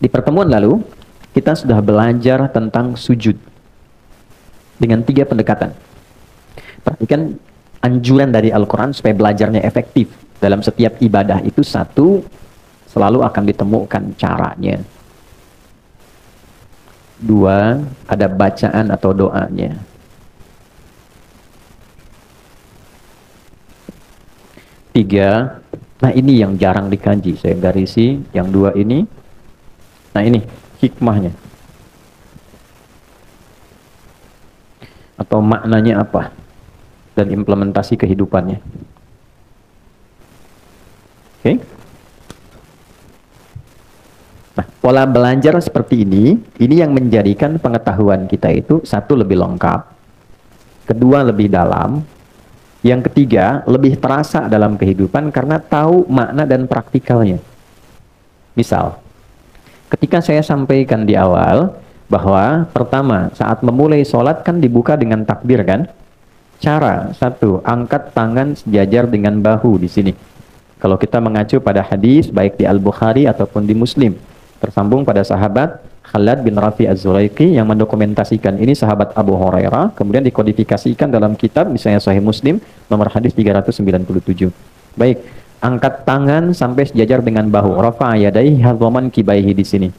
Di pertemuan lalu, kita sudah belajar tentang sujud dengan 3 pendekatan. Perhatikan anjuran dari Al-Quran supaya belajarnya efektif. Dalam setiap ibadah itu satu, selalu akan ditemukan caranya. 2, ada bacaan atau doanya. 3, nah ini yang jarang dikaji, saya garisi yang 2 ini. Nah ini hikmahnya atau maknanya apa dan implementasi kehidupannya. Oke. Nah, pola belajar seperti ini yang menjadikan pengetahuan kita itu satu lebih lengkap, kedua lebih dalam, yang ketiga lebih terasa dalam kehidupan karena tahu makna dan praktikalnya. Misal, ketika saya sampaikan di awal bahwa pertama saat memulai sholat kan dibuka dengan takbir kan? Cara satu, angkat tangan sejajar dengan bahu di sini. Kalau kita mengacu pada hadis baik di Al-Bukhari ataupun di Muslim, tersambung pada sahabat Khalad bin Rafi Az-Zulaiki yang mendokumentasikan ini sahabat Abu Hurairah, kemudian dikodifikasikan dalam kitab misalnya Sahih Muslim nomor hadis 397. Baik, angkat tangan sampai sejajar dengan bahu. Rafa'a yadayhi hadwaman kibaihi di sini.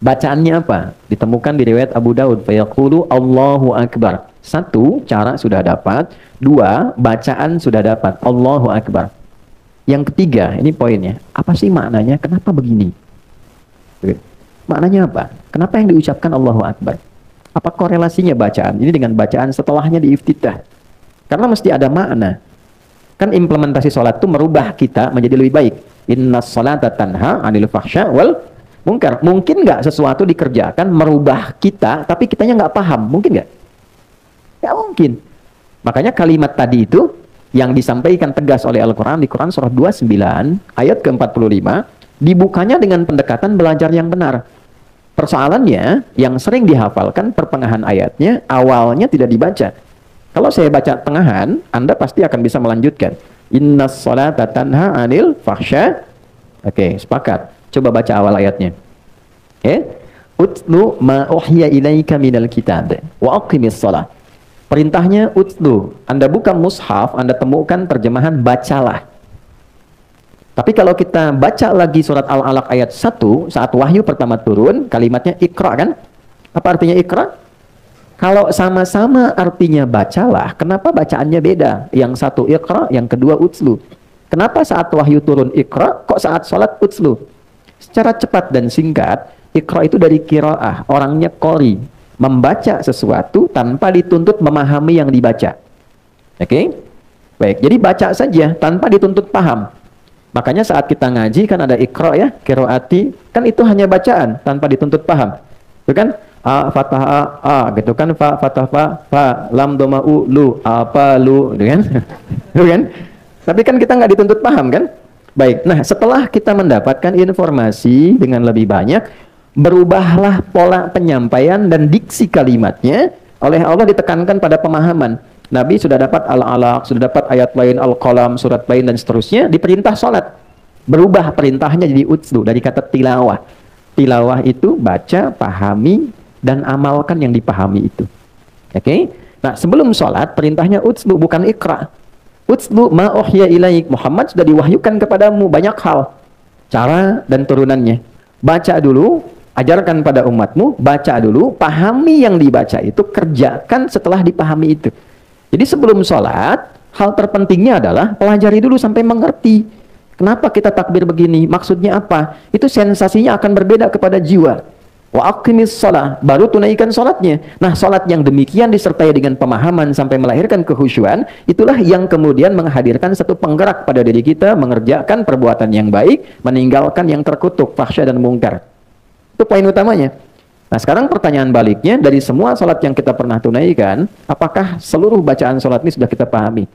Bacaannya apa? Ditemukan di riwayat Abu Daud. Fayaqulu Allahu Akbar. 1, cara sudah dapat. 2, bacaan sudah dapat. Allahu Akbar. Yang ketiga, ini poinnya. Apa sih maknanya? Kenapa begini? Maknanya apa? Kenapa yang diucapkan Allahu Akbar? Apa korelasinya bacaan ini dengan bacaan setelahnya di iftitah? Karena mesti ada makna. Kan implementasi sholat itu merubah kita menjadi lebih baik. Innas sholata tanha 'anil fahsya wal munkar. Mungkin nggak sesuatu dikerjakan merubah kita, tapi kitanya nggak paham? Mungkin nggak? Ya mungkin. Makanya kalimat tadi itu yang disampaikan tegas oleh Al-Quran di Quran surah 29 ayat ke-45 dibukanya dengan pendekatan belajar yang benar. Persoalannya yang sering dihafalkan pertengahan ayatnya awalnya tidak dibaca. Kalau saya baca tengahan, Anda pasti akan bisa melanjutkan. Innas sholata tanha 'anil fahsya. Oke, sepakat. Coba baca awal ayatnya. Utlu ma uhya ilaika minal kitab wa aqimis shalah. Perintahnya utlu. Anda buka mushaf, Anda temukan terjemahan bacalah. Tapi kalau kita baca lagi surat Al-Alaq ayat 1, saat wahyu pertama turun, kalimatnya ikra kan? Apa artinya ikra? Kalau sama-sama artinya bacalah, kenapa bacaannya beda? Yang satu ikra, yang kedua utslu. Kenapa saat wahyu turun ikra, kok saat sholat utslu? Secara cepat dan singkat, ikra itu dari qiraah, orangnya qori, membaca sesuatu tanpa dituntut memahami yang dibaca. Oke? Baik, jadi baca saja tanpa dituntut paham. Makanya saat kita ngaji kan ada ikra ya, qiraati, kan itu hanya bacaan tanpa dituntut paham. Itu kan a fathah a gitu kan, fa fathah fa lam dhamma u lu apa lu gitu kan. Gitu kan? Tapi kan kita nggak dituntut paham kan? Baik. Nah, setelah kita mendapatkan informasi dengan lebih banyak, berubahlah pola penyampaian dan diksi kalimatnya oleh Allah ditekankan pada pemahaman. Nabi sudah dapat Al-Alaq, sudah dapat ayat lain Al-Qalam, surat lain dan seterusnya, diperintah sholat. Berubah perintahnya jadi utslu dari kata tilawah. Tilawah itu baca, pahami, dan amalkan yang dipahami itu. Oke? Nah, sebelum sholat, perintahnya utslu, bukan ikra. Utslu ma uhya ilaik. Muhammad sudah diwahyukan kepadamu banyak hal. Cara dan turunannya. Baca dulu, ajarkan pada umatmu, baca dulu, pahami yang dibaca itu, kerjakan setelah dipahami itu. Jadi sebelum sholat, hal terpentingnya adalah pelajari dulu sampai mengerti. Kenapa kita takbir begini? Maksudnya apa? Itu sensasinya akan berbeda kepada jiwa. Wa aqimis shalah, baru tunaikan sholatnya. Nah, sholat yang demikian disertai dengan pemahaman sampai melahirkan kekhusyuan, itulah yang kemudian menghadirkan satu penggerak pada diri kita, mengerjakan perbuatan yang baik, meninggalkan yang terkutuk, fahsya dan mungkar. Itu poin utamanya. Nah, sekarang pertanyaan baliknya, dari semua sholat yang kita pernah tunaikan, apakah seluruh bacaan sholat ini sudah kita pahami?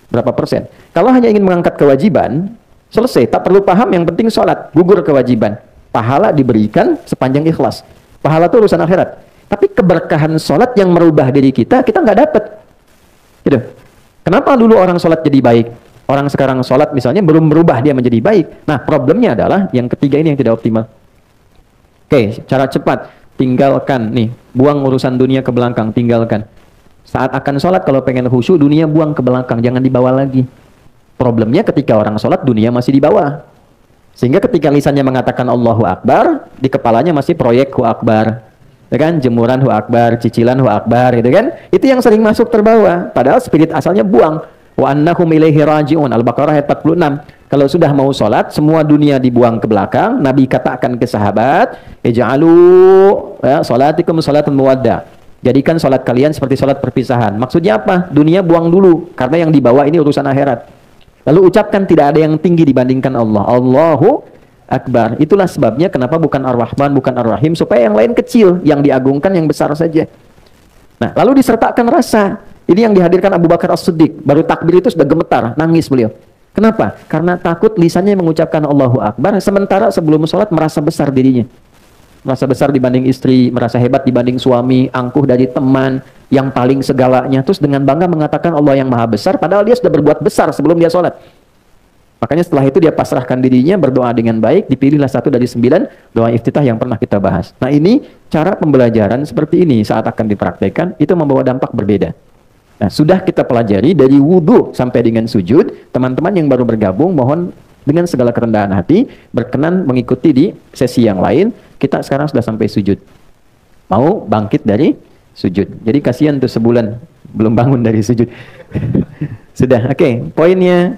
Berapa persen? Kalau hanya ingin mengangkat kewajiban, selesai, tak perlu paham, yang penting sholat, gugur kewajiban. Pahala diberikan sepanjang ikhlas. Pahala itu urusan akhirat. Tapi keberkahan sholat yang merubah diri kita nggak dapat. Gitu. Kenapa dulu orang sholat jadi baik? Orang sekarang sholat misalnya belum berubah dia menjadi baik. Nah, problemnya adalah yang ketiga ini yang tidak optimal. Oke, cara cepat, tinggalkan nih, buang urusan dunia ke belakang, tinggalkan. Saat akan sholat kalau pengen khusyuk, dunia buang ke belakang, jangan dibawa lagi. Problemnya ketika orang sholat, dunia masih di bawah. Sehingga ketika lisannya mengatakan Allahu Akbar, di kepalanya masih proyek Hu Akbar. Ya kan? Jemuran Hu Akbar, cicilan Hu Akbar, gitu kan? Itu yang sering masuk terbawa. Padahal spirit asalnya buang. Wa annahum ilaihi raji'un. Al-Baqarah ayat 46. Kalau sudah mau sholat, semua dunia dibuang ke belakang. Nabi katakan ke sahabat, ij'alu ya, sholatikum sholatun muwadda. Jadikan sholat kalian seperti sholat perpisahan. Maksudnya apa? Dunia buang dulu. Karena yang dibawa ini urusan akhirat. Lalu ucapkan tidak ada yang tinggi dibandingkan Allah. Allahu Akbar. Itulah sebabnya kenapa bukan Ar-Rahman, bukan Ar-Rahim. Supaya yang lain kecil, yang diagungkan yang besar saja. Nah, lalu disertakan rasa. Ini yang dihadirkan Abu Bakar As-Siddiq. Baru takbir itu sudah gemetar, nangis beliau. Kenapa? Karena takut lisannya mengucapkan Allahu Akbar, sementara sebelum sholat merasa besar dirinya. Merasa besar dibanding istri, merasa hebat dibanding suami, angkuh dari teman, yang paling segalanya. Terus dengan bangga mengatakan Allah yang maha besar, padahal dia sudah berbuat besar sebelum dia sholat. Makanya setelah itu dia pasrahkan dirinya, berdoa dengan baik, dipilihlah satu dari 9 doa iftitah yang pernah kita bahas. Nah ini cara pembelajaran seperti ini saat akan dipraktekkan, itu membawa dampak berbeda. Nah, sudah kita pelajari dari wudhu sampai dengan sujud. Teman-teman yang baru bergabung, mohon dengan segala kerendahan hati, berkenan mengikuti di sesi yang lain. Kita sekarang sudah sampai sujud. Mau bangkit dari sujud. Jadi kasihan tuh sebulan belum bangun dari sujud. Sudah, oke. Poinnya,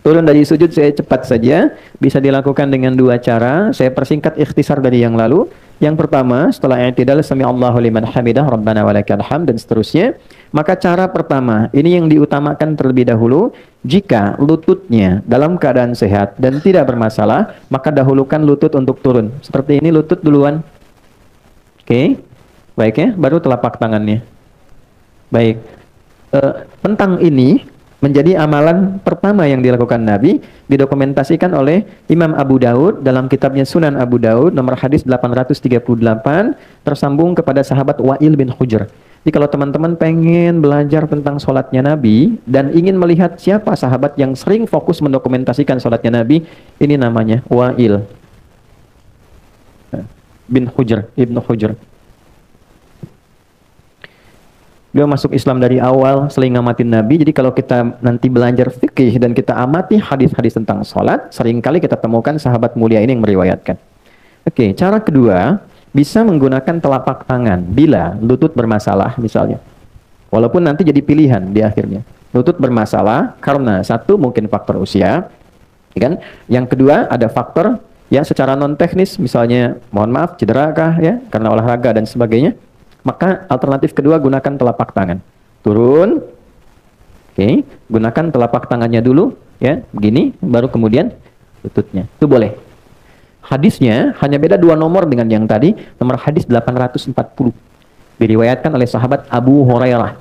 turun dari sujud saya cepat saja. Bisa dilakukan dengan 2 cara. Saya persingkat ikhtisar dari yang lalu. Yang pertama, setelah i'tidal, sami Allahu liman hamidah, Rabbana walakal hamd, dan seterusnya. Maka cara pertama, ini yang diutamakan terlebih dahulu. Jika lututnya dalam keadaan sehat dan tidak bermasalah, maka dahulukan lutut untuk turun. Seperti ini, lutut duluan. Oke, baik ya, baru telapak tangannya. Baik, tentang ini menjadi amalan pertama yang dilakukan Nabi, didokumentasikan oleh Imam Abu Daud dalam kitabnya Sunan Abu Daud, nomor hadis 838, tersambung kepada sahabat Wa'il bin Hujr. Jadi kalau teman-teman pengen belajar tentang sholatnya Nabi, dan ingin melihat siapa sahabat yang sering fokus mendokumentasikan sholatnya Nabi, ini namanya Wa'il bin Hujr, Ibnu Hujr. Beliau masuk Islam dari awal, sering ngamatin Nabi. Jadi kalau kita nanti belajar fikih dan kita amati hadis-hadis tentang sholat, seringkali kita temukan sahabat mulia ini yang meriwayatkan. Oke, cara kedua, bisa menggunakan telapak tangan bila lutut bermasalah misalnya. Walaupun nanti jadi pilihan di akhirnya. Lutut bermasalah karena satu mungkin faktor usia, ya kan? Yang kedua ada faktor ya secara non teknis, misalnya mohon maaf cedera kah ya karena olahraga dan sebagainya. Maka alternatif kedua, gunakan telapak tangan. Turun. Oke, gunakan telapak tangannya dulu ya, begini, baru kemudian lututnya. Itu boleh. Hadisnya hanya beda 2 nomor dengan yang tadi, nomor hadis 840. Diriwayatkan oleh sahabat Abu Hurairah.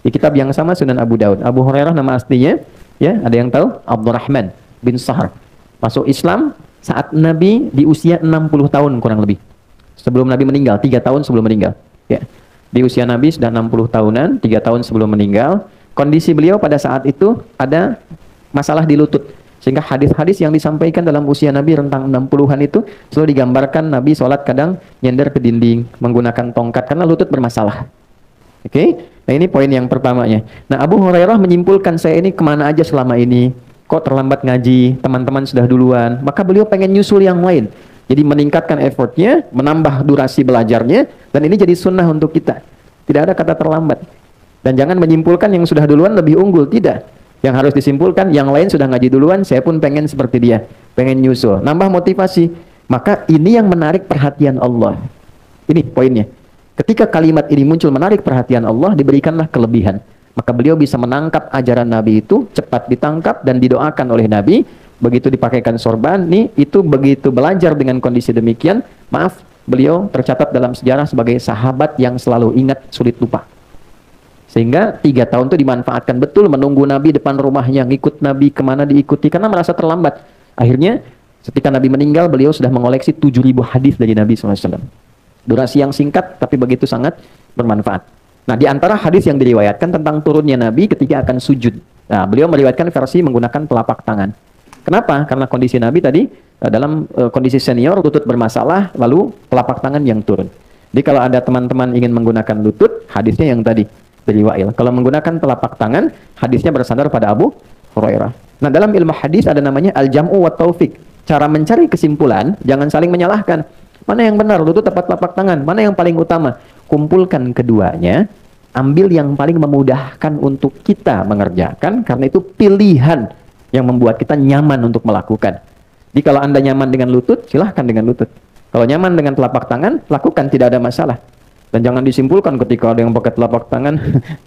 Di kitab yang sama Sunan Abu Daud. Abu Hurairah nama aslinya ya, ada yang tahu? Abdurrahman bin Sahar. Masuk Islam saat Nabi di usia 60 tahun kurang lebih. Sebelum Nabi meninggal, 3 tahun sebelum meninggal. Ya. Di usia Nabi sudah 60 tahunan, 3 tahun sebelum meninggal. Kondisi beliau pada saat itu ada masalah di lutut. Sehingga hadis-hadis yang disampaikan dalam usia Nabi rentang 60-an itu selalu digambarkan Nabi sholat kadang nyender ke dinding, menggunakan tongkat karena lutut bermasalah. Oke? Nah ini poin yang pertamanya. Nah Abu Hurairah menyimpulkan, saya ini kemana aja selama ini? Kok terlambat ngaji? Teman-teman sudah duluan. Maka beliau pengen nyusul yang lain. Jadi meningkatkan effortnya, menambah durasi belajarnya, dan ini jadi sunnah untuk kita. Tidak ada kata terlambat. Dan jangan menyimpulkan yang sudah duluan lebih unggul, tidak. Yang harus disimpulkan, yang lain sudah ngaji duluan, saya pun pengen seperti dia, pengen nyusul. Nambah motivasi. Maka ini yang menarik perhatian Allah. Ini poinnya. Ketika kalimat ini muncul menarik perhatian Allah, diberikanlah kelebihan. Maka beliau bisa menangkap ajaran Nabi itu, cepat ditangkap dan didoakan oleh Nabi. Begitu dipakaikan sorban, nih itu begitu belajar dengan kondisi demikian, maaf, beliau tercatat dalam sejarah sebagai sahabat yang selalu ingat, sulit lupa. Sehingga 3 tahun itu dimanfaatkan betul, menunggu Nabi depan rumahnya, ngikut Nabi kemana diikuti, karena merasa terlambat. Akhirnya, ketika Nabi meninggal, beliau sudah mengoleksi 7.000 hadis dari Nabi SAW. Durasi yang singkat, tapi begitu sangat bermanfaat. Nah, di antara hadis yang diriwayatkan tentang turunnya Nabi ketika akan sujud. Nah, beliau meriwayatkan versi menggunakan telapak tangan. Kenapa? Karena kondisi Nabi tadi dalam kondisi senior, lutut bermasalah, lalu telapak tangan yang turun. Jadi kalau ada teman-teman ingin menggunakan lutut, hadisnya yang tadi dari Wa'il. Kalau menggunakan telapak tangan, hadisnya bersandar pada Abu Hurairah. Nah, dalam ilmu hadis ada namanya al-jam'u wa taufik. Cara mencari kesimpulan, jangan saling menyalahkan. Mana yang benar, lutut atau telapak tangan? Mana yang paling utama? Kumpulkan keduanya, ambil yang paling memudahkan untuk kita mengerjakan, karena itu pilihan yang membuat kita nyaman untuk melakukan. Jadi kalau Anda nyaman dengan lutut, silahkan dengan lutut. Kalau nyaman dengan telapak tangan, lakukan, tidak ada masalah. Dan jangan disimpulkan ketika ada yang pakai telapak tangan,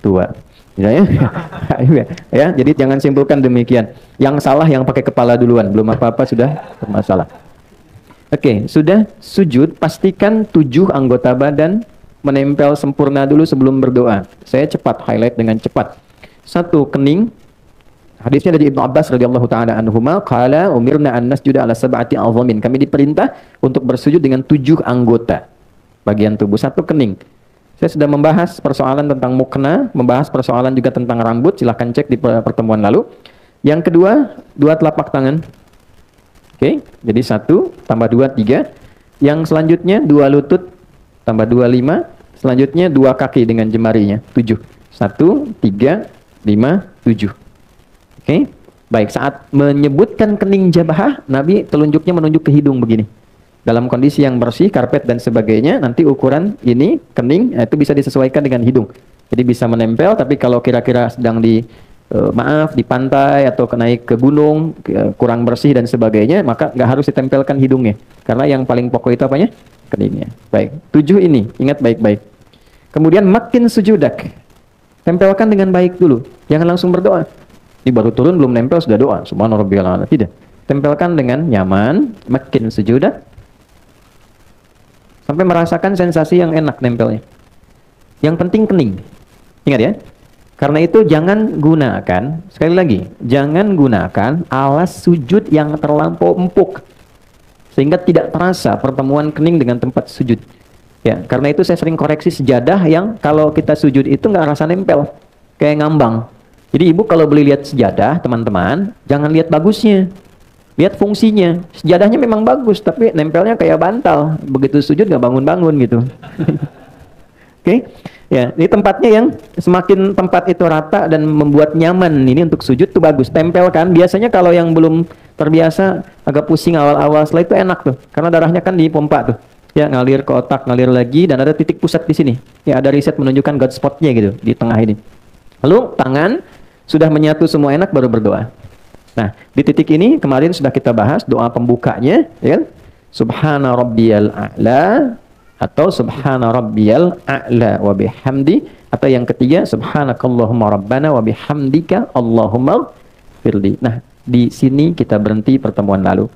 tua. Ya, ya, jadi jangan simpulkan demikian. Yang salah yang pakai kepala duluan, belum apa-apa sudah bermasalah. Oke, sudah sujud, pastikan 7 anggota badan menempel sempurna dulu sebelum berdoa. Saya cepat highlight dengan cepat. 1, kening. Hadisnya dari Ibnu Abbas radhiyallahu taala anhuma, qala umirna an nasjuda ala sab'ati a'dhamin. Kami diperintah untuk bersujud dengan 7 anggota bagian tubuh. 1, kening. Saya sudah membahas persoalan tentang mukna, membahas persoalan juga tentang rambut, silahkan cek di pertemuan lalu. Yang kedua, 2 telapak tangan. Oke, jadi 1 tambah 2, 3. Yang selanjutnya 2 lutut tambah 2, 5. Selanjutnya 2 kaki dengan jemarinya, 7. 1, 3, 5, 7. Oke, baik. Saat menyebutkan kening jabahah, Nabi telunjuknya menunjuk ke hidung begini. Dalam kondisi yang bersih, karpet dan sebagainya, nanti ukuran ini, kening, itu bisa disesuaikan dengan hidung. Jadi bisa menempel, tapi kalau kira-kira sedang di, di pantai atau naik ke gunung, kurang bersih dan sebagainya, maka nggak harus ditempelkan hidungnya. Karena yang paling pokok itu apanya? Keningnya. Baik, 7 ini, ingat baik-baik. Kemudian makin sujudak. Tempelkan dengan baik dulu, jangan langsung berdoa. Ini baru turun belum nempel sudah doa. Subhana rabbiyal a'la. Tidak. Tempelkan dengan nyaman, makin sujudah. Sampai merasakan sensasi yang enak nempelnya. Yang penting kening. Ingat ya. Karena itu jangan gunakan, sekali lagi, jangan gunakan alas sujud yang terlampau empuk. Sehingga tidak terasa pertemuan kening dengan tempat sujud. Ya, karena itu saya sering koreksi sejadah yang kalau kita sujud itu nggak rasa nempel. Kayak ngambang. Jadi ibu kalau beli lihat sejadah, teman-teman, jangan lihat bagusnya. Lihat fungsinya. Sejadahnya memang bagus, tapi nempelnya kayak bantal. Begitu sujud nggak bangun-bangun gitu. Oke? Ya, ini tempatnya yang semakin tempat itu rata dan membuat nyaman ini untuk sujud itu bagus. Tempelkan. Biasanya kalau yang belum terbiasa agak pusing awal-awal, setelah itu enak tuh. Karena darahnya kan dipompa tuh. Ya, ngalir ke otak, ngalir lagi, dan ada titik pusat di sini. Ya, ada riset menunjukkan God spot-nya gitu di tengah ini. Lalu tangan sudah menyatu semua enak, baru berdoa. Nah, di titik ini kemarin sudah kita bahas doa pembukanya, ya kan? Subhana rabbiyal a'la atau subhana rabbiyal a'la wa bihamdi, atau yang ketiga subhanakallahumma rabbana wa bihamdika Allahumma firli. Nah, di sini kita berhenti pertemuan lalu.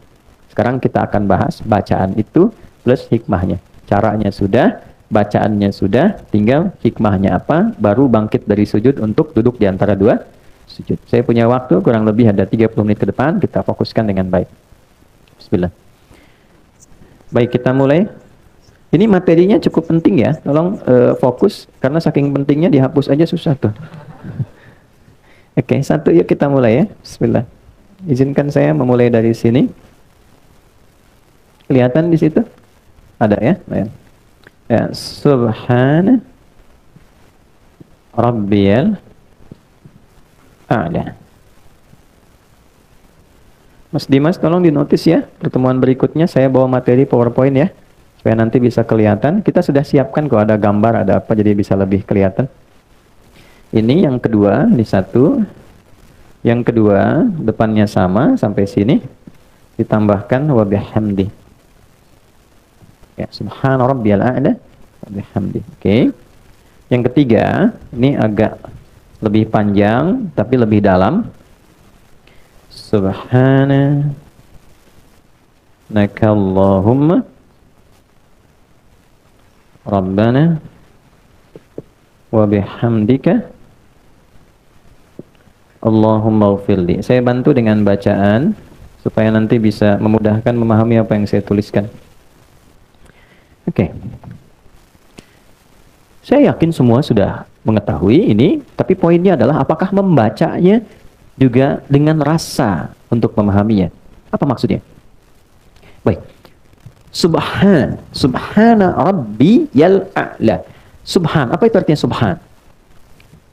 Sekarang kita akan bahas bacaan itu plus hikmahnya. Caranya sudah, bacaannya sudah, tinggal hikmahnya apa, baru bangkit dari sujud untuk duduk di antara 2 sujud. Saya punya waktu kurang lebih ada 30 menit ke depan, kita fokuskan dengan baik. Bismillah. Baik, kita mulai. Ini materinya cukup penting ya, tolong fokus, karena saking pentingnya dihapus aja susah tuh. Oke, 1 yuk kita mulai ya. Bismillah. Izinkan saya memulai dari sini. Kelihatan di situ? Ada ya? Ya, subhana rabbiyal a'la. Mas Dimas tolong dinotis ya. Pertemuan berikutnya saya bawa materi PowerPoint ya, supaya nanti bisa kelihatan. Kita sudah siapkan kok, ada gambar, ada apa, jadi bisa lebih kelihatan. Ini yang kedua, ini 1. Yang kedua, depannya sama sampai sini. Ditambahkan wa bihamdi. Ya, subhana rabbiyal a'la wa bihamdi. Oke. Yang ketiga, ini agak lebih panjang tapi lebih dalam. Subhana nakallahumma rabbana wa bihamdika Allahumma ghfirli. Saya bantu dengan bacaan supaya nanti bisa memudahkan memahami apa yang saya tuliskan. Oke. Saya yakin semua sudah mengetahui ini, tapi poinnya adalah apakah membacanya juga dengan rasa untuk memahaminya. Apa maksudnya? Baik. Subhana rabbi yal a'la. Subhan, apa itu artinya subhan?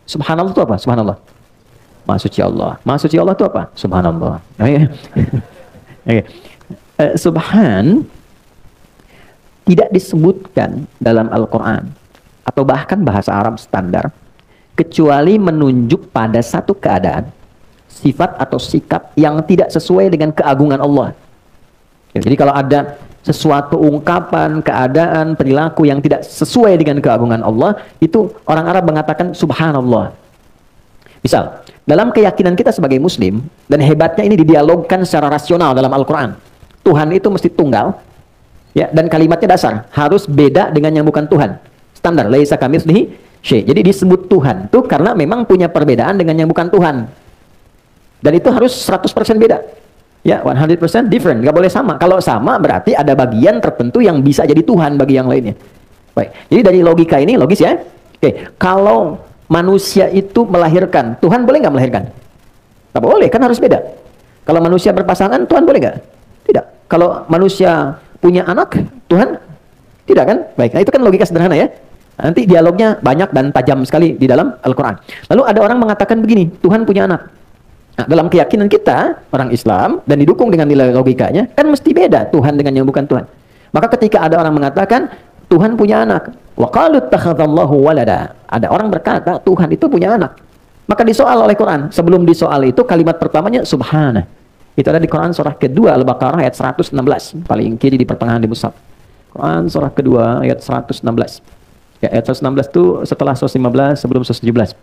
Subhanallah itu apa? Subhanallah. Maha suci Allah. Maha suci Allah itu apa? Subhanallah. Okay. Okay. Subhan tidak disebutkan dalam Al-Quran atau bahkan bahasa Arab standar kecuali menunjuk pada satu keadaan, sifat atau sikap yang tidak sesuai dengan keagungan Allah. Jadi kalau ada sesuatu ungkapan, keadaan, perilaku yang tidak sesuai dengan keagungan Allah, itu orang Arab mengatakan subhanallah. Misal, dalam keyakinan kita sebagai muslim, dan hebatnya ini didialogkan secara rasional dalam Al-Quran. Tuhan itu mesti tunggal, ya, dan kalimatnya dasar, harus beda dengan yang bukan Tuhan. Standar, laisa kamitslihi syai'. Jadi disebut Tuhan tuh karena memang punya perbedaan dengan yang bukan Tuhan. Dan itu harus 100% beda. Ya, 100% different, nggak boleh sama. Kalau sama berarti ada bagian tertentu yang bisa jadi Tuhan bagi yang lainnya. Baik, jadi dari logika ini logis ya. Oke, kalau manusia itu melahirkan, Tuhan boleh nggak melahirkan? Tak boleh, kan harus beda. Kalau manusia berpasangan, Tuhan boleh nggak? Tidak. Kalau manusia punya anak, Tuhan tidak kan? Baik, nah itu kan logika sederhana ya. Nanti dialognya banyak dan tajam sekali di dalam Al-Quran. Lalu ada orang mengatakan begini, Tuhan punya anak. Nah, dalam keyakinan kita, orang Islam, dan didukung dengan nilai logikanya, kan mesti beda Tuhan dengan yang bukan Tuhan. Maka ketika ada orang mengatakan, Tuhan punya anak, wa qalu ittakhadallahu walada. Ada orang berkata, Tuhan itu punya anak. Maka disoal oleh Quran. Sebelum disoal itu, kalimat pertamanya, subhana. Itu ada di Quran surah kedua, Al-Baqarah ayat 116. Paling kiri di pertengahan di mushaf. Quran surah kedua, ayat 116. Ya, ayat 116 itu setelah 115, sebelum 117.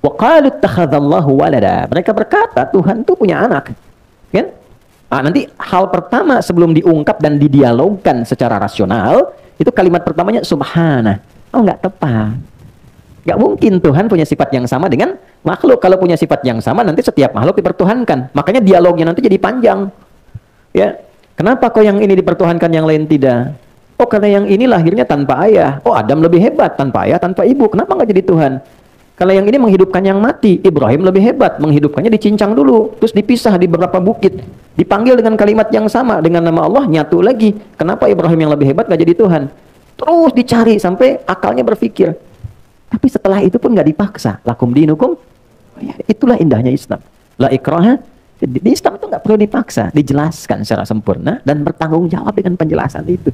Wa qalu ittakhadallahu walada. Mereka berkata Tuhan itu punya anak. Kan? Nah, nanti hal pertama sebelum diungkap dan didialogkan secara rasional, itu kalimat pertamanya subhana. Oh, nggak tepat. Nggak mungkin Tuhan punya sifat yang sama dengan makhluk. Kalau punya sifat yang sama, nanti setiap makhluk dipertuhankan. Makanya dialognya nanti jadi panjang. Ya, kenapa kok yang ini dipertuhankan, yang lain tidak? Oh, karena yang ini lahirnya tanpa ayah. Oh, Adam lebih hebat tanpa ayah, tanpa ibu. Kenapa nggak jadi Tuhan? Kalau yang ini menghidupkan yang mati, Ibrahim lebih hebat, menghidupkannya dicincang dulu, terus dipisah di beberapa bukit, dipanggil dengan kalimat yang sama, dengan nama Allah, nyatu lagi. Kenapa Ibrahim yang lebih hebat nggak jadi Tuhan? Terus dicari sampai akalnya berpikir. Tapi setelah itu pun nggak dipaksa. Lakum dinukum, ya, itulah indahnya Islam. La ikraha, di Islam itu nggak perlu dipaksa, dijelaskan secara sempurna dan bertanggung jawab dengan penjelasan itu.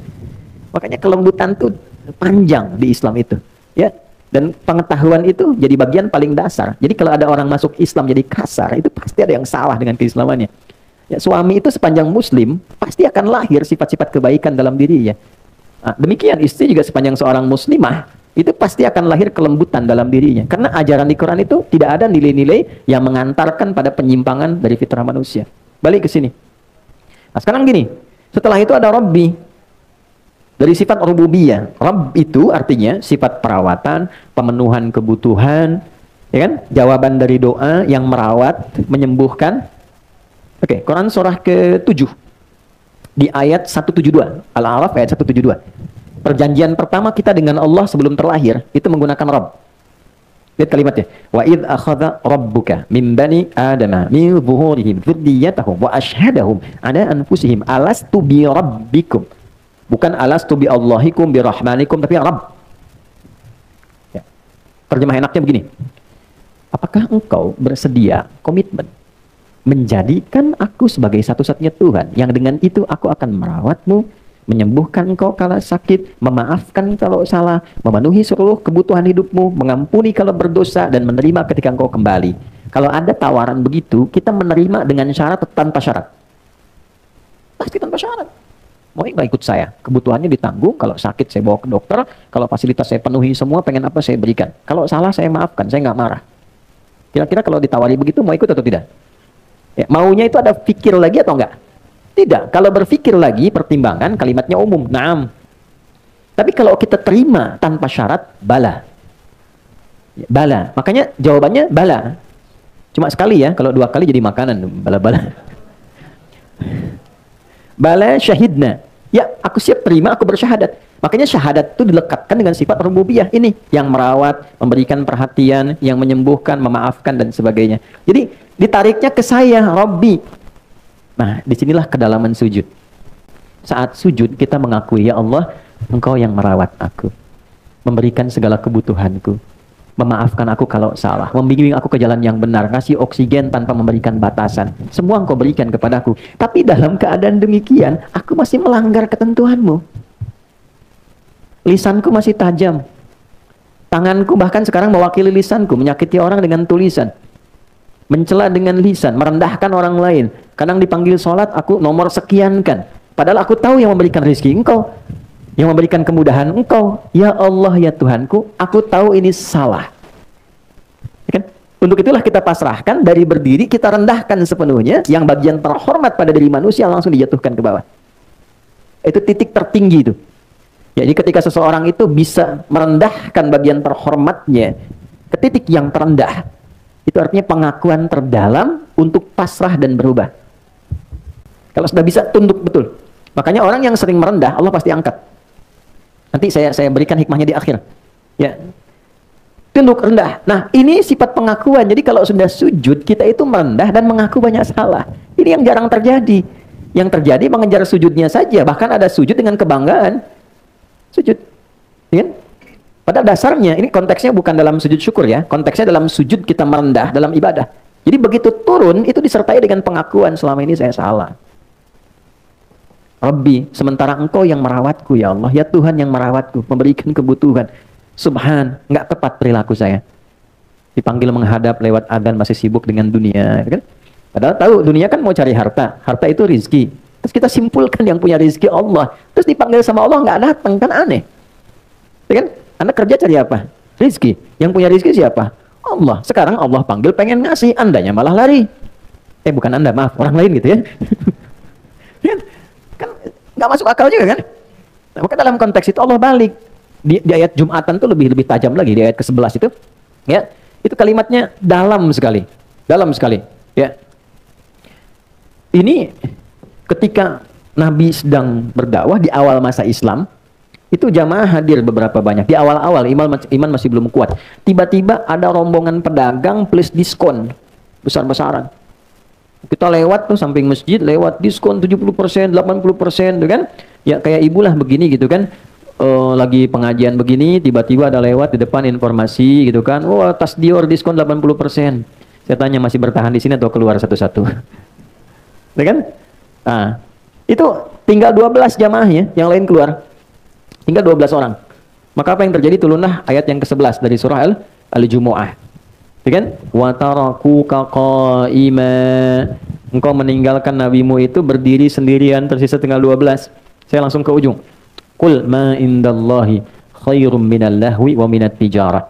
Makanya kelembutan tuh panjang di Islam itu, ya. Dan pengetahuan itu jadi bagian paling dasar. Jadi kalau ada orang masuk Islam jadi kasar, itu pasti ada yang salah dengan keislamannya. Ya, suami itu sepanjang muslim, pasti akan lahir sifat-sifat kebaikan dalam dirinya. Nah, demikian istri juga sepanjang seorang muslimah, itu pasti akan lahir kelembutan dalam dirinya. Karena ajaran di Quran itu tidak ada nilai-nilai yang mengantarkan pada penyimpangan dari fitrah manusia. Balik ke sini. Nah, sekarang gini, setelah itu ada Rabbi. Dari sifat rububiyah, Rabb itu artinya sifat perawatan, pemenuhan kebutuhan, ya kan? Jawaban dari doa yang merawat, menyembuhkan. Oke, Quran surah ke-7 di ayat 172, Al-A'raf ayat 172. Perjanjian pertama kita dengan Allah sebelum terlahir itu menggunakan Rabb. Lihat kalimatnya. Wa idh akhadha rabbuka min bani adama min zuhurihim dzurriyyatahum wa ashhadahum ala anfusihim alastu bi rabbikum. Bukan alastu bi Allahikum bi rahmanikum, tapi Rabb. Ya. Terjemah enaknya begini. Apakah engkau bersedia komitmen menjadikan aku sebagai satu-satunya Tuhan yang dengan itu aku akan merawatmu, menyembuhkan engkau kalau sakit, memaafkan kalau salah, memenuhi seluruh kebutuhan hidupmu, mengampuni kalau berdosa, dan menerima ketika engkau kembali. Kalau ada tawaran begitu, kita menerima dengan syarat atau tanpa syarat? Pasti tanpa syarat. Mau nggak ikut saya? Kebutuhannya ditanggung, kalau sakit saya bawa ke dokter, kalau fasilitas saya penuhi semua, pengen apa saya berikan. Kalau salah saya maafkan, saya nggak marah. Kira-kira kalau ditawari begitu mau ikut atau tidak? Ya, maunya itu ada pikir lagi atau enggak? Tidak. Kalau berpikir lagi, pertimbangan kalimatnya umum. Naam. Tapi kalau kita terima tanpa syarat, bala. Ya, bala. Makanya jawabannya bala. Cuma sekali ya, kalau 2 kali jadi makanan. Bala-bala. Bala syahidna. Ya, aku siap terima, aku bersyahadat. Makanya syahadat itu dilekatkan dengan sifat rububiyah ini, yang merawat, memberikan perhatian, yang menyembuhkan, memaafkan dan sebagainya. Jadi ditariknya ke saya, Rabbi. Nah, disinilah kedalaman sujud. Saat sujud kita mengakui, ya Allah, Engkau yang merawat aku, memberikan segala kebutuhanku, memaafkan aku kalau salah, membimbing aku ke jalan yang benar, kasih oksigen tanpa memberikan batasan. Semua Engkau berikan kepadaku. Tapi dalam keadaan demikian, aku masih melanggar ketentuanmu. Lisanku masih tajam. Tanganku bahkan sekarang mewakili lisanku, menyakiti orang dengan tulisan, mencela dengan lisan, merendahkan orang lain. Kadang dipanggil sholat, aku nomor sekian kan. Padahal aku tahu yang memberikan rezeki Engkau, yang memberikan kemudahan Engkau. Ya Allah, ya Tuhanku, aku tahu ini salah. Kan? Untuk itulah kita pasrahkan, dari berdiri kita rendahkan sepenuhnya, yang bagian terhormat pada diri manusia langsung dijatuhkan ke bawah. Itu titik tertinggi itu. Jadi ketika seseorang itu bisa merendahkan bagian terhormatnya ke titik yang terendah, itu artinya pengakuan terdalam untuk pasrah dan berubah. Kalau sudah bisa, tunduk betul. Makanya orang yang sering merendah, Allah pasti angkat. Nanti saya berikan hikmahnya di akhir. Ya, tunduk rendah. Nah, ini sifat pengakuan. Jadi kalau sudah sujud, kita itu merendah dan mengaku banyak salah. Ini yang jarang terjadi. Yang terjadi mengejar sujudnya saja. Bahkan ada sujud dengan kebanggaan. Sujud, ya? Pada dasarnya ini konteksnya bukan dalam sujud syukur ya, konteksnya dalam sujud kita merendah dalam ibadah. Jadi begitu turun itu disertai dengan pengakuan, selama ini saya salah. Rabbi, sementara Engkau yang merawatku ya Allah, ya Tuhan yang merawatku, memberikan kebutuhan. Subhan, nggak tepat perilaku saya. Dipanggil menghadap lewat adzan masih sibuk dengan dunia, kan? Padahal tahu dunia kan mau cari harta, harta itu rizki. Terus kita simpulkan yang punya rezeki Allah. Terus dipanggil sama Allah nggak datang, kan aneh. Ya kan? Anda kerja cari apa? Rezeki. Yang punya rezeki siapa? Allah. Sekarang Allah panggil pengen ngasih, Andanya malah lari. Bukan Anda, maaf, orang lain gitu ya. Kan nggak masuk akal juga kan? Nah, maka dalam konteks itu Allah balik. Di ayat Jumatan tuh lebih tajam lagi, di ayat ke-11 itu. Ya, itu kalimatnya dalam sekali. Dalam sekali. Ya. Ini ketika Nabi sedang berdakwah di awal masa Islam, itu jamaah hadir beberapa banyak. Di awal-awal iman masih belum kuat. Tiba-tiba ada rombongan pedagang plus diskon besar-besaran. Kita lewat tuh samping masjid, lewat diskon 70%, 80%, tuh kan? Ya kayak ibulah begini gitu kan. Lagi pengajian begini, tiba-tiba ada lewat di depan informasi gitu kan. Wah, tas Dior diskon 80%. Saya tanya, masih bertahan di sini atau keluar satu-satu? Tuh kan? Nah, itu tinggal 12 jamaahnya, yang lain keluar. Tinggal 12 orang. Maka apa yang terjadi? Turunlah ayat yang ke-11 dari surah Al-Jumu'ah. Ya kan? Wa tarakuka qa'ima. Engkau meninggalkan nabimu itu berdiri sendirian, tersisa tinggal 12. Saya langsung ke ujung. Qul ma indallahi khairum minal lahwi wa minat tijarah.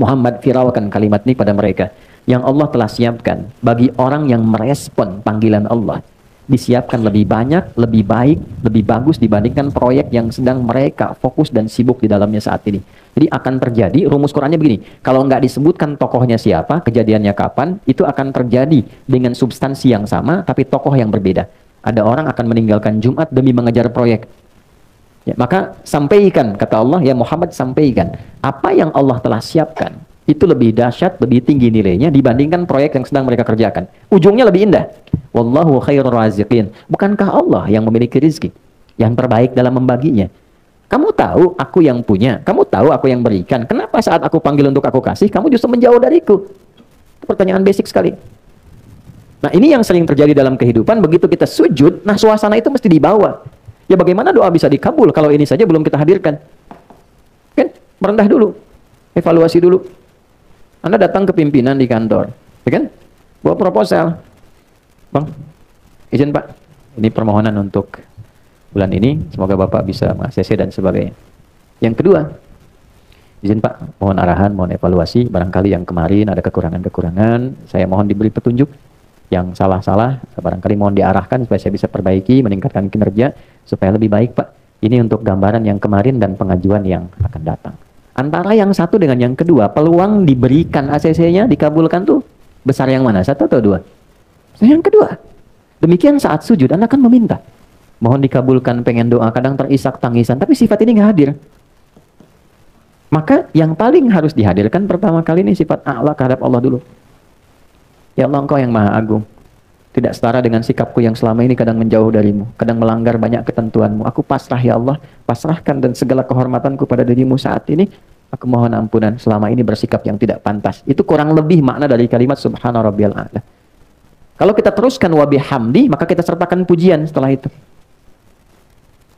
Muhammad viralkan kalimat ini pada mereka. Yang Allah telah siapkan bagi orang yang merespon panggilan Allah, disiapkan lebih banyak, lebih baik, lebih bagus dibandingkan proyek yang sedang mereka fokus dan sibuk di dalamnya saat ini. Jadi akan terjadi, rumus Qurannya begini, kalau nggak disebutkan tokohnya siapa, kejadiannya kapan, itu akan terjadi dengan substansi yang sama, tapi tokoh yang berbeda. Ada orang akan meninggalkan Jumat demi mengejar proyek. Ya, maka sampaikan, kata Allah, ya Muhammad sampaikan, apa yang Allah telah siapkan, itu lebih dahsyat, lebih tinggi nilainya dibandingkan proyek yang sedang mereka kerjakan. Ujungnya lebih indah. Wallahu khairur raziqin. Bukankah Allah yang memiliki rezeki yang terbaik dalam membaginya? Kamu tahu aku yang punya, kamu tahu aku yang berikan. Kenapa saat aku panggil untuk aku kasih, kamu justru menjauh dariku? Itu pertanyaan basic sekali. Nah, ini yang sering terjadi dalam kehidupan. Begitu kita sujud, nah suasana itu mesti dibawa. Ya bagaimana doa bisa dikabul kalau ini saja belum kita hadirkan? Kan? Merendah dulu. Evaluasi dulu. Anda datang ke pimpinan di kantor, ya kan? Bawa proposal. Bang, izin Pak, ini permohonan untuk bulan ini, semoga Bapak bisa meng-ACC dan sebagainya. Yang kedua, izin Pak, mohon arahan, mohon evaluasi, barangkali yang kemarin ada kekurangan-kekurangan, saya mohon diberi petunjuk, yang salah-salah, barangkali mohon diarahkan supaya saya bisa perbaiki, meningkatkan kinerja, supaya lebih baik Pak. Ini untuk gambaran yang kemarin dan pengajuan yang akan datang. Antara yang satu dengan yang kedua, peluang diberikan ACC-nya, dikabulkan tuh besar yang mana? Satu atau dua? Yang kedua. Demikian saat sujud, Anda akan meminta. mohon dikabulkan, pengen doa, kadang terisak tangisan, tapi sifat ini nggak hadir. Maka yang paling harus dihadirkan pertama kali ini sifat a'la kehadap Allah dulu. Ya Allah, Engkau yang maha agung. Tidak setara dengan sikapku yang selama ini kadang menjauh darimu, kadang melanggar banyak ketentuanmu. Aku pasrah ya Allah, pasrahkan dan segala kehormatanku pada dirimu saat ini. Aku mohon ampunan selama ini bersikap yang tidak pantas. Itu kurang lebih makna dari kalimat subhana rabbiyal a'la. Kalau kita teruskan wa bihamdi, maka kita sertakan pujian setelah itu.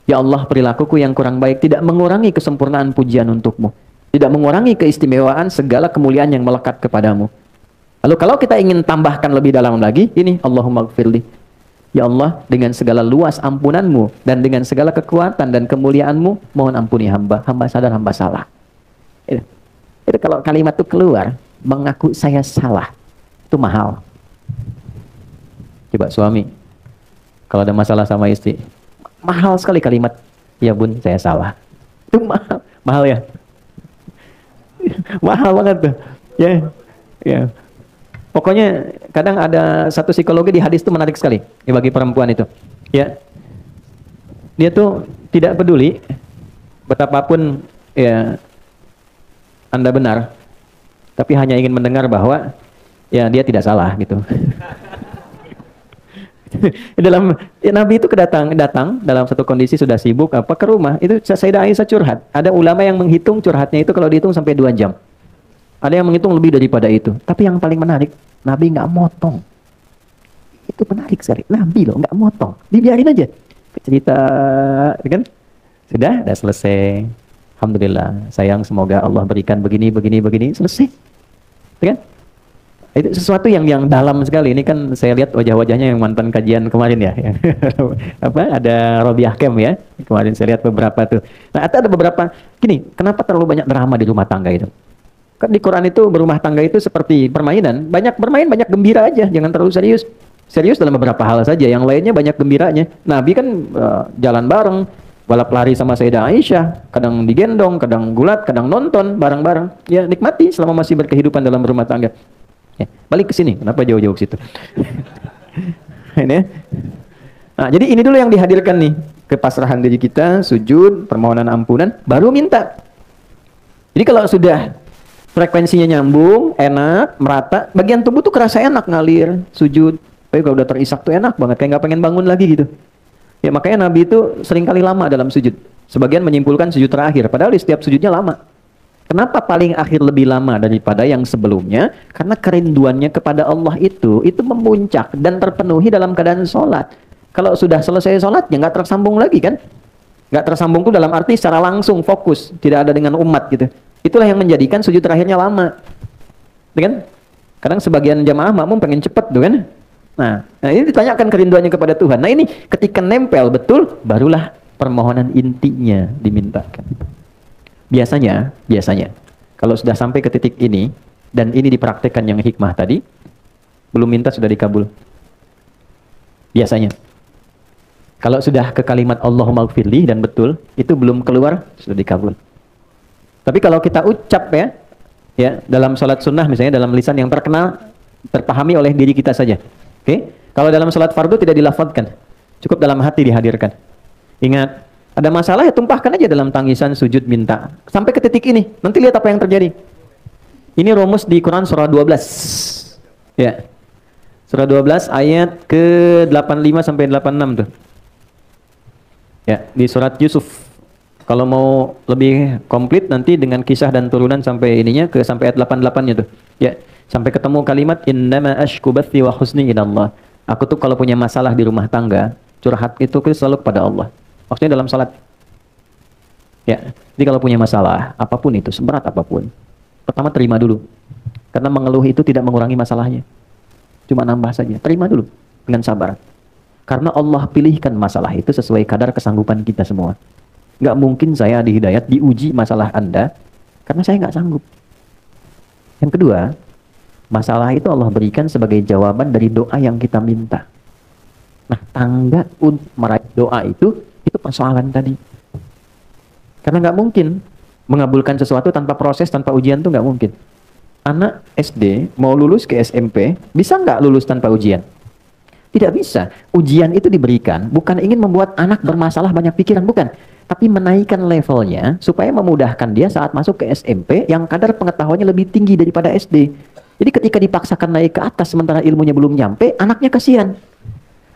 Ya Allah, perilakuku yang kurang baik tidak mengurangi kesempurnaan pujian untukmu. Tidak mengurangi keistimewaan segala kemuliaan yang melekat kepadamu. Lalu kalau kita ingin tambahkan lebih dalam lagi, ini Allahumma gfirli. Ya Allah, dengan segala luas ampunanmu dan dengan segala kekuatan dan kemuliaanmu, mohon ampuni hamba. Hamba sadar, hamba salah. Itu kalau kalimat itu keluar, mengaku saya salah, itu mahal. Coba suami, kalau ada masalah sama istri, mahal sekali kalimat, ya bun, saya salah. Itu mahal, mahal ya. Mahal banget tuh. Ya, ya. Pokoknya kadang ada satu psikologi di hadis itu menarik sekali bagi perempuan itu. Ya, dia tuh tidak peduli betapapun ya Anda benar, tapi hanya ingin mendengar bahwa ya dia tidak salah gitu. Dalam ya, Nabi itu datang dalam satu kondisi sudah sibuk apa ke rumah, itu Sayyidah Aisyah curhat. Ada ulama yang menghitung curhatnya itu kalau dihitung sampai 2 jam. Ada yang menghitung lebih daripada itu. Tapi yang paling menarik, Nabi nggak motong. Itu menarik sekali. Nabi loh nggak motong, dibiarin aja cerita, kan? Sudah selesai. Alhamdulillah, sayang, semoga Allah berikan begini, selesai. Kan? Itu sesuatu yang dalam sekali. Ini kan saya lihat wajah-wajahnya yang mantan kajian kemarin ya. Apa? Ada Robiah Kem ya. Kemarin saya lihat beberapa tuh. Nah, ada beberapa. Gini, kenapa terlalu banyak drama di rumah tangga itu? Kan di Quran itu berumah tangga itu seperti permainan. Banyak bermain, banyak gembira aja. Jangan terlalu serius. Serius dalam beberapa hal saja. Yang lainnya banyak gembiranya. Nabi kan jalan bareng. Balap lari sama Sayyidah Aisyah, kadang digendong, kadang gulat, kadang nonton bareng-bareng. Ya nikmati selama masih berkehidupan dalam rumah tangga. Ya, balik ke sini. Kenapa jauh-jauh ke situ? Ini. Nah, jadi ini dulu yang dihadirkan nih, kepasrahan diri kita, sujud, permohonan ampunan, baru minta. Jadi kalau sudah frekuensinya nyambung, enak, merata, bagian tubuh tuh kerasa enak ngalir, sujud. Tapi kalau udah terisak tuh enak banget, kayak nggak pengen bangun lagi gitu. Ya makanya Nabi itu seringkali lama dalam sujud. Sebagian menyimpulkan sujud terakhir, padahal di setiap sujudnya lama. Kenapa paling akhir lebih lama daripada yang sebelumnya? Karena kerinduannya kepada Allah itu memuncak dan terpenuhi dalam keadaan sholat. Kalau sudah selesai sholat, ya nggak tersambung lagi kan? Nggak tersambung tuh dalam arti secara langsung fokus, tidak ada dengan umat gitu. Itulah yang menjadikan sujud terakhirnya lama. Kan? Kadang sebagian jamaah makmum pengen cepet tuh kan? Nah, ini ditanyakan kerinduannya kepada Tuhan. Nah ini ketika nempel betul, barulah permohonan intinya dimintakan. Biasanya, kalau sudah sampai ke titik ini, dan ini dipraktekkan yang hikmah tadi, belum minta sudah dikabul. Biasanya. Kalau sudah ke kalimat Allahumma gfirli dan betul, itu belum keluar, sudah dikabul. Tapi kalau kita ucap ya dalam sholat sunnah misalnya, dalam lisan yang terkenal, terpahami oleh diri kita saja. Oke, kalau dalam sholat fardu tidak dilafadzkan, cukup dalam hati dihadirkan. Ingat, ada masalah ya tumpahkan aja dalam tangisan, sujud, minta. Sampai ke titik ini, nanti lihat apa yang terjadi. Ini rumus di Quran surah 12. Ya. Surah 12 ayat ke-85 sampai 86 tuh. Ya, di surat Yusuf. Kalau mau lebih komplit nanti dengan kisah dan turunan sampai ininya sampai ayat 88-nya tuh. Ya. Sampai ketemu kalimat innama ashku bathi wa husni ilallah. Aku tuh kalau punya masalah di rumah tangga, curhat itu selalu kepada Allah. Maksudnya dalam salat. Ya, jadi kalau punya masalah, apapun itu, seberat apapun, pertama terima dulu. Karena mengeluh itu tidak mengurangi masalahnya. Cuma nambah saja. Terima dulu dengan sabar. Karena Allah pilihkan masalah itu sesuai kadar kesanggupan kita semua. Nggak mungkin saya di hidayat diuji masalah Anda karena saya nggak sanggup. Yang kedua, masalah itu Allah berikan sebagai jawaban dari doa yang kita minta. Nah, tangga untuk meraih doa itu persoalan tadi. Karena nggak mungkin mengabulkan sesuatu tanpa proses, tanpa ujian tuh nggak mungkin. Anak SD mau lulus ke SMP, bisa nggak lulus tanpa ujian? Tidak bisa. Ujian itu diberikan bukan ingin membuat anak bermasalah banyak pikiran, bukan. Tapi menaikkan levelnya supaya memudahkan dia saat masuk ke SMP yang kadar pengetahuannya lebih tinggi daripada SD. Jadi ketika dipaksakan naik ke atas sementara ilmunya belum nyampe, anaknya kasihan.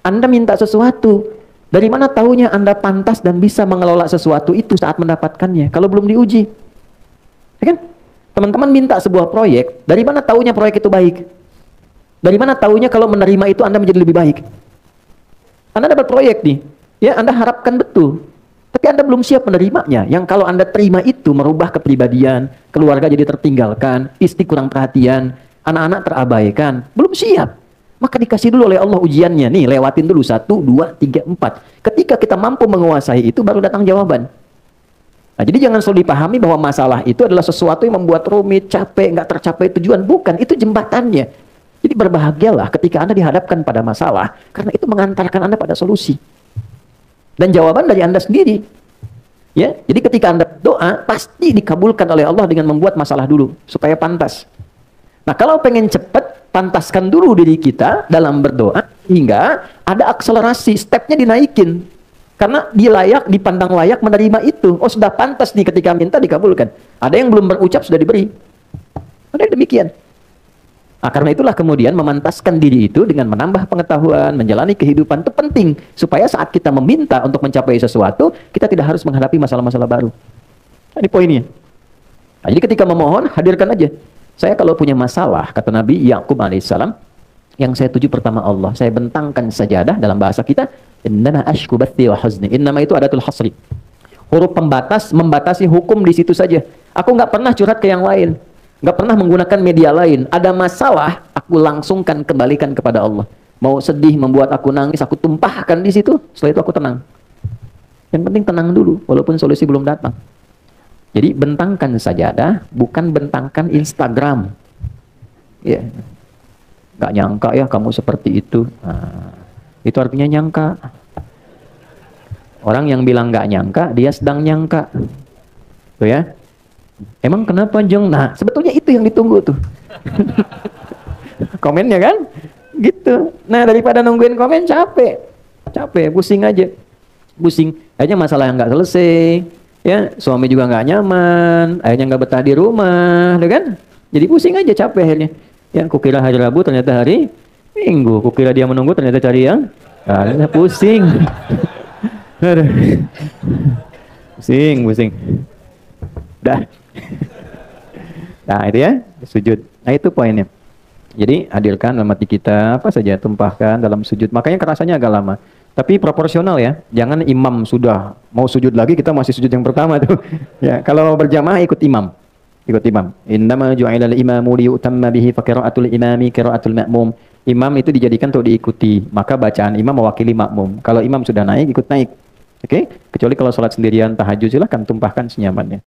Anda minta sesuatu, dari mana tahunya Anda pantas dan bisa mengelola sesuatu itu saat mendapatkannya kalau belum diuji? Ya kan? Teman-teman minta sebuah proyek, dari mana tahunya proyek itu baik? Dari mana tahunya kalau menerima itu Anda menjadi lebih baik? Anda dapat proyek nih, ya Anda harapkan betul, tapi Anda belum siap menerimanya. Yang kalau Anda terima itu merubah kepribadian, keluarga jadi tertinggalkan, istri kurang perhatian, anak-anak terabaikan, belum siap. Maka dikasih dulu oleh Allah ujiannya, nih lewatin dulu 1, 2, 3, 4. Ketika kita mampu menguasai itu, baru datang jawaban. Nah, jadi jangan selalu dipahami bahwa masalah itu adalah sesuatu yang membuat rumit, capek, nggak tercapai tujuan. Bukan, itu jembatannya. Jadi berbahagialah ketika Anda dihadapkan pada masalah, karena itu mengantarkan Anda pada solusi. Dan jawaban dari Anda sendiri. Ya, jadi ketika Anda doa, pasti dikabulkan oleh Allah dengan membuat masalah dulu, supaya pantas. Nah, kalau pengen cepat, pantaskan dulu diri kita dalam berdoa, hingga ada akselerasi, stepnya dinaikin. Karena dia layak, dipandang layak menerima itu. Oh, sudah pantas nih ketika minta dikabulkan. Ada yang belum berucap sudah diberi. Ada yang demikian. Nah, karena itulah kemudian memantaskan diri itu dengan menambah pengetahuan, menjalani kehidupan itu penting. Supaya saat kita meminta untuk mencapai sesuatu, kita tidak harus menghadapi masalah-masalah baru. Nah, ini poinnya. Nah, jadi ketika memohon, hadirkan aja. Saya kalau punya masalah, kata Nabi Ya'qub alaihissalam, yang saya tuju pertama Allah. Saya bentangkan sajadah dalam bahasa kita, innama ashku bathi wa huzni. Innama itu adatul hasri. Huruf pembatas, membatasi hukum di situ saja. Aku nggak pernah curhat ke yang lain. Nggak pernah menggunakan media lain. Ada masalah, aku langsungkan kembalikan kepada Allah. Mau sedih, membuat aku nangis, aku tumpahkan di situ. Setelah itu aku tenang. Yang penting tenang dulu, walaupun solusi belum datang. Jadi bentangkan sajadah, bukan bentangkan Instagram. Ya, nggak nyangka ya kamu seperti itu. Nah, itu artinya nyangka. Orang yang bilang nggak nyangka, dia sedang nyangka. Tuh ya. Emang kenapa Jong? Nah, sebetulnya itu yang ditunggu tuh. Komennya kan? Gitu. Nah, daripada nungguin komen capek. Capek, pusing aja. Pusing. Akhirnya masalah yang nggak selesai. Ya, suami juga nggak nyaman. Akhirnya nggak betah di rumah. Kan? Jadi pusing aja, capek akhirnya. Ya, kukira hari Rabu ternyata hari Minggu. Kukira dia menunggu ternyata cari yang pusing. Pusing. Dah. Nah, itu ya, sujud. Nah, itu poinnya. Jadi, hadirkan dalam hati kita, apa saja, tumpahkan dalam sujud. Makanya kerasanya agak lama. Tapi proporsional ya. Jangan imam sudah mau sujud lagi, kita masih sujud yang pertama tuh. Ya, kalau berjamaah ikut imam. Ikut imam. Innama ju'ilal imamu liyutamma bihi fa qira'atul imami qira'atul ma'mum. Imam itu dijadikan untuk diikuti. Maka bacaan imam mewakili makmum. Kalau imam sudah naik, ikut naik. Oke? Kecuali kalau sholat sendirian tahajud, silakan tumpahkan senyamannya.